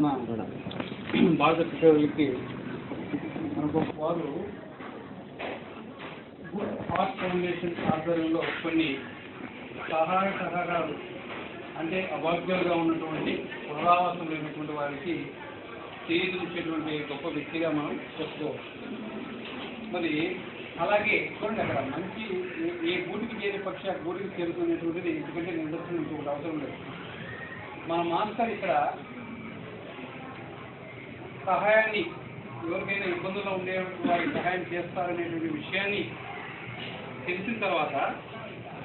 మన బాధిత కిషోరులకి మనకు వారు గుడ్ హార్ట్ ఫౌండేషన్ ఆధ్వర్యంలో కొన్ని సహాయ సహకారాలు అంటే అభాగ్యులుగా ఉన్నటువంటి పునరావాసం లేనటువంటి వారికి చేయించేటువంటి గొప్ప వ్యక్తిగా మనం చెప్పుకోవచ్చు. మరి అలాగే చూడండి, అక్కడ మంచి ఏ గూటికి చేరే పక్షి ఆ గూటికి చేరుకునేటువంటిది ఎందుకంటే నిదర్శనం ఇంకొకటి అవసరం లేదు. మన మాస్టర్ ఇక్కడ సహాయాన్ని ఎవరికైనా ఇబ్బందుల్లో ఉండే వారికి సహాయం చేస్తారనేటువంటి విషయాన్ని తెలిసిన తర్వాత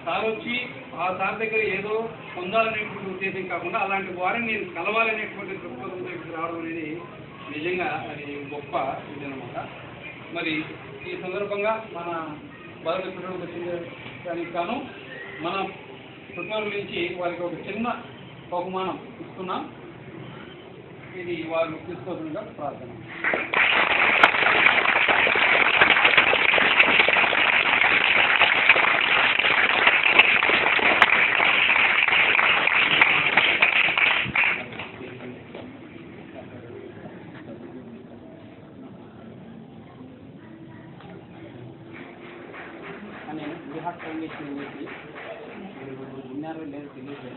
సార్ వచ్చి ఆ సార్ దగ్గర ఏదో పొందాలనేటువంటి ఉద్దేశం కాకుండా అలాంటి వారిని నేను కలవాలనేటువంటి దృక్పథంతో ఇక్కడికి రావడం అనేది నిజంగా అది గొప్ప ఇదనమాట. మరి ఈ సందర్భంగా మన బాధిత పిల్లలకు వచ్చిన గాను మన కుటుంబం నుంచి వారికి ఒక చిన్న బహుమానం ఇస్తున్నాం. ఇది వారు తీసుకోవాల్సిందిగా ప్రార్థన. నేను గుడ్ ఫౌండేషన్ అనేది విన్నారో లేదో తెలియదు.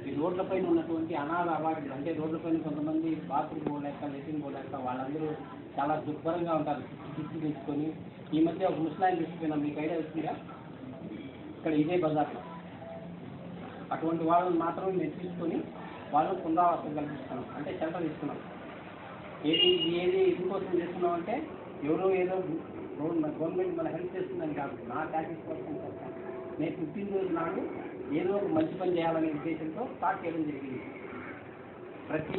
ఈ రోడ్లపైన ఉన్నటువంటి అనాథ అవార్డులు అంటే రోడ్లపైన కొంతమంది బాత్రూమ్ పోలేక లెట్రిన్ పోలేక వాళ్ళందరూ చాలా దుర్భరంగా ఉంటారు. తీసుకు తెచ్చుకొని ఈ మధ్య ఒక ముస్లాయిన్ తీసుకుపోయినా మీకు ఐడియా వచ్చిందా? ఇక్కడ ఇదే బజార్లో అటువంటి వాళ్ళని మాత్రం మేము తీసుకొని వాళ్ళని పునరావాసం కల్పిస్తున్నాం. అంటే షెల్టర్ ఇస్తున్నాం. ఏది ఎందుకోసం చేస్తున్నామంటే ఎవరో ఏదో గవర్నమెంట్ మన హెల్ప్ చేస్తుందని కాదు, నా ట్యాక్సెస్ కోసం చేస్తాను. నేను 15 రోజుల నాడు ఏదో ఒక మంచి పని చేయాలనే ఉద్దేశంతో స్టార్ట్ చేయడం జరిగింది. ప్రతి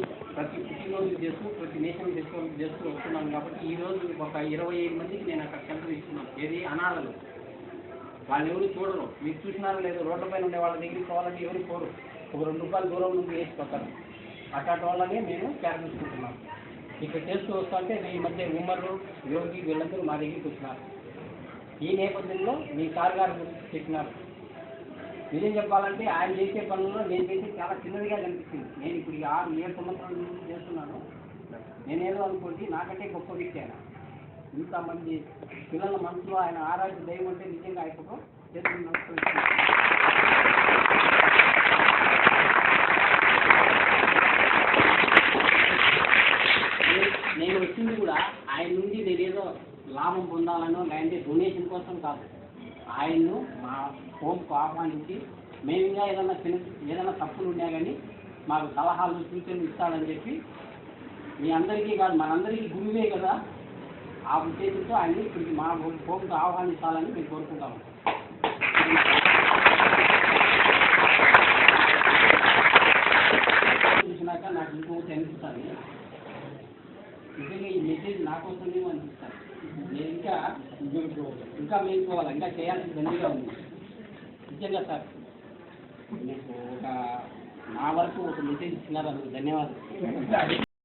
పుట్టినరోజు చేస్తూ ప్రతి నేషన్ చేస్తూ వస్తున్నాను. కాబట్టి ఈరోజు ఒక 25 మందికి నేను అక్కడ షెల్టర్ ఇస్తున్నాను. ఏది అనాథలు, వాళ్ళు ఎవరు చూడరు. మీరు చూసినారో లేదో, రోడ్లపైన ఉండే వాళ్ళ దగ్గరికి పోవాలంటే ఎవరు పోరు. ఒక 2 రూపాయలు దూరం నుండి వేసిపోతారు. అట్లాంటి వాళ్ళనే మేము కేర్ తీసుకుంటున్నాం. ఇక్కడ చేస్తూ వస్తుంటే ఈ మధ్య ఉమ్మరు యోగి వీళ్ళందరూ మా దగ్గరికి వచ్చినారు. ఈ నేపథ్యంలో మీ సార్ గారి గురించి చెప్పినారు. నిజం చెప్పాలంటే ఆయన చేసే పనుల్లో నేను చేసే చాలా చిన్నదిగా కనిపిస్తుంది. నేను ఇప్పుడు 6-7 సంవత్సరాల నుంచి చేస్తున్నాను. నేనేదో అనుకోండి నాకంటే గొప్ప వ్యక్తి ఆయన. ఇంతమంది పిల్లల మనసులో ఆయన ఆరాధ్య దైవం అంటే నిజంగా అయిపోకో చేస్తున్నాను. నేను వచ్చింది కూడా ఆయన నుండి నేనేదో లాభం పొందాలనో లేదంటే డొనేషన్ కోసం కాదు. ఆయన్ను మా హోమ్కు ఆహ్వానించి మేము ఇంకా ఏదైనా తప్పులు ఉన్నా కానీ మాకు సలహాలు సూచనలు ఇస్తాడని చెప్పి మీ అందరికీ కాదు మనందరికీ గురువే కదా, ఆ ఉద్దేశంతో ఆయన్ని ఇప్పటికి మా హోమ్కు ఆహ్వానించాలని మేము కోరుకుంటాము. చూసినాక నాకు ఇంకొకటి అనిపిస్తుంది, నిజంగా ఈ మెసేజ్ నా కోసమే అనిపిస్తాను. నేను ఇంకా మేలుకోవాలి, ఇంకా చేయాల్సిన దండిగా ఉంది. నిజంగా సార్ మీకు నా వరకు ఒక మెసేజ్ ఇచ్చినారు, అందుకు ధన్యవాదాలు.